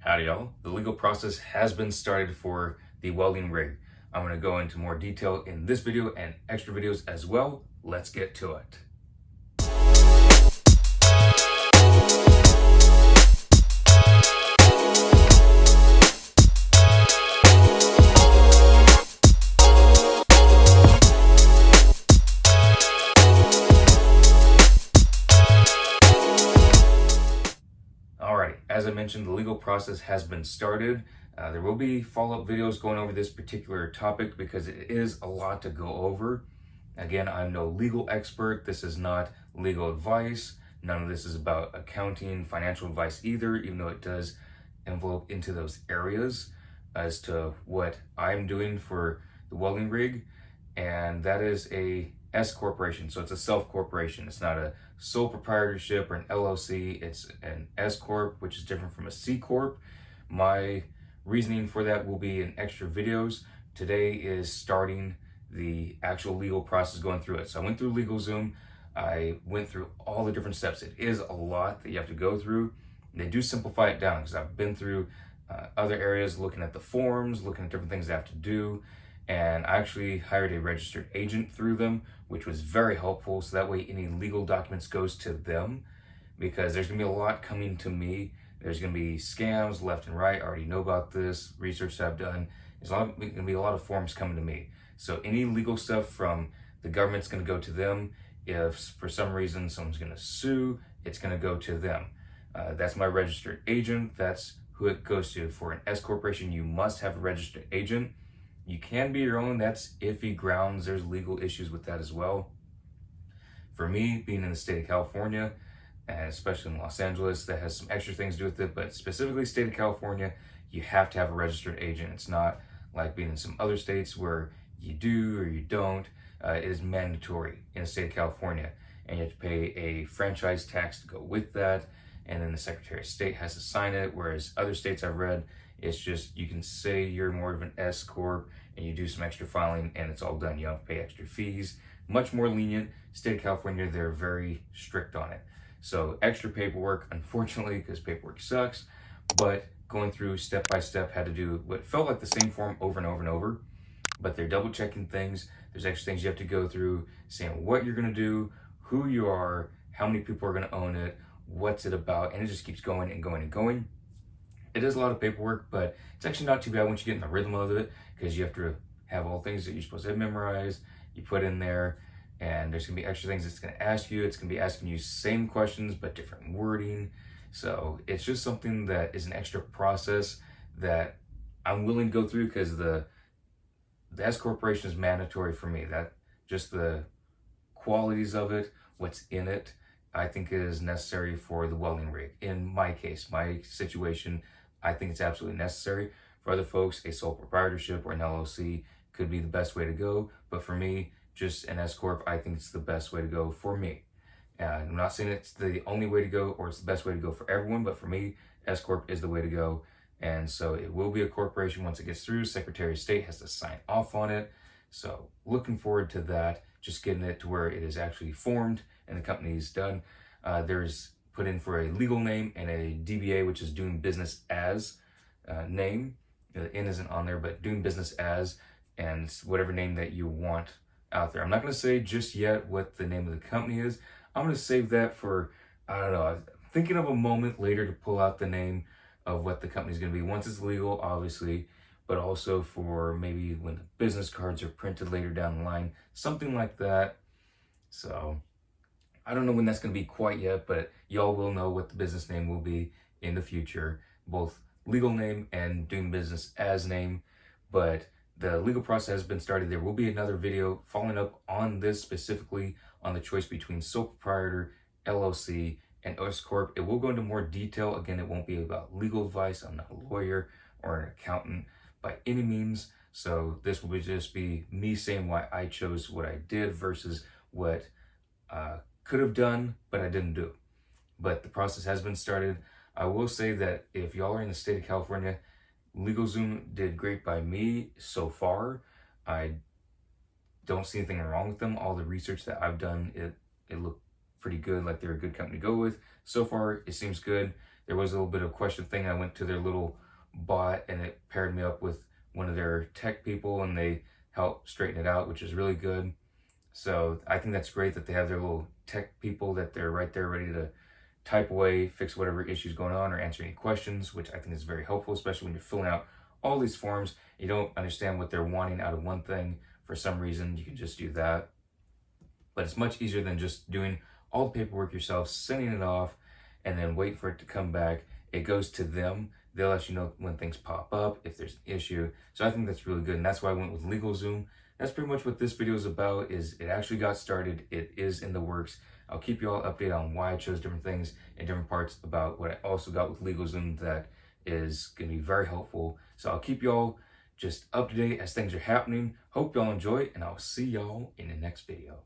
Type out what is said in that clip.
Howdy y'all. The legal process has been started for the welding rig. I'm going to go into more detail in this video and extra videos as well. Let's get to it. Alrighty, as I mentioned, the legal process has been started. There will be follow-up videos going over this particular topic because it is a lot to go over. Again, I'm no legal expert. This is not legal advice. None of this is about accounting, financial advice either, even though it does envelope into those areas as to what I'm doing for the welding rig. And that is a S corporation, so it's a self-corporation. It's not a sole proprietorship or an LLC. It's an S corp, which is different from a C corp. My reasoning for that will be in extra videos. Today is starting the actual legal process, going through it. So I went through LegalZoom. I went through all the different steps. It is a lot that you have to go through. They do simplify it down because I've been through other areas, looking at the forms, looking at different things I have to do. And I actually hired a registered agent through them, which was very helpful. So that way any legal documents goes to them, because there's gonna be a lot coming to me. There's gonna be scams left and right. I already know about this, research that I've done. There's gonna be a lot of forms coming to me. So any legal stuff from the government's gonna go to them. If for some reason someone's gonna sue, it's gonna go to them. That's my registered agent. That's who it goes to. For an S corporation, you must have a registered agent. You can be your own. That's iffy grounds. There's legal issues with that as well. For me, being in the state of California, and especially in Los Angeles, that has some extra things to do with it, but specifically state of California, you have to have a registered agent. It's not like being in some other states where you do or you don't. It is mandatory in the state of California, and you have to pay a franchise tax to go with that, and then the Secretary of State has to sign it, whereas other states I've read, it's just you can say you're more of an S corp and you do some extra filing and it's all done. You don't have to pay extra fees. Much more lenient. State of California, they're very strict on it. So extra paperwork, unfortunately, because paperwork sucks, but going through step by step, had to do what felt like the same form over and over and over, but they're double checking things. There's extra things you have to go through, saying what you're gonna do, who you are, how many people are gonna own it, what's it about, and it just keeps going and going and going. It is a lot of paperwork, but it's actually not too bad once you get in the rhythm of it, because you have to have all things that you're supposed to have memorized, you put in there, and there's gonna be extra things it's gonna ask you. It's gonna be asking you same questions, but different wording. So it's just something that is an extra process that I'm willing to go through, because the S corporation is mandatory for me. That just the qualities of it, what's in it, I think is necessary for the welding rig. In my case, my situation, I think it's absolutely necessary. For other folks, a sole proprietorship or an LLC could be the best way to go. But for me, just an S corp, I think it's the best way to go for me. I'm not saying it's the only way to go or it's the best way to go for everyone, but for me, S corp is the way to go. And so it will be a corporation once it gets through. Secretary of State has to sign off on it. So looking forward to that, just getting it to where it is actually formed and the company is done. There's put in for a legal name and a DBA, which is doing business as name. The N isn't on there, but doing business as, and whatever name that you want out there. I'm not going to say just yet what the name of the company is. I'm going to save that for, I don't know, I'm thinking of a moment later to pull out the name of what the company is going to be once it's legal, obviously, but also for maybe when the business cards are printed later down the line, something like that. So I don't know when that's going to be quite yet, but y'all will know what the business name will be in the future, both legal name and doing business as name. But the legal process has been started. There will be another video following up on this, specifically on the choice between sole proprietor, LLC, and S corp. It will go into more detail. Again, it won't be about legal advice. I'm not a lawyer or an accountant by any means. So this will just be me saying why I chose what I did versus what could have done, but I didn't do. But the process has been started. I will say that if y'all are in the state of California, LegalZoom did great by me so far. I don't see anything wrong with them. All the research that I've done, it looked pretty good, like they're a good company to go with. So far, it seems good. there was a little bit of question thing. I went to their little bot and it paired me up with one of their tech people and they helped straighten it out, which is really good. So I think that's great that they have their little tech people that they're right there ready to type away, fix whatever issues going on, or answer any questions, which I think is very helpful, especially when you're filling out all these forms. You don't understand what they're wanting out of one thing for some reason. You can just do that. But it's much easier than just doing all the paperwork yourself, sending it off, and then wait for it to come back. It goes to them. They'll let you know when things pop up, if there's an issue. So I think that's really good. And that's why I went with LegalZoom. That's pretty much what this video is about. Is it actually got started. It is in the works. I'll keep you all updated on why I chose different things and different parts about what I also got with LegalZoom that is going to be very helpful. So I'll keep you all just up to date as things are happening. Hope y'all enjoy, and I'll see y'all in the next video.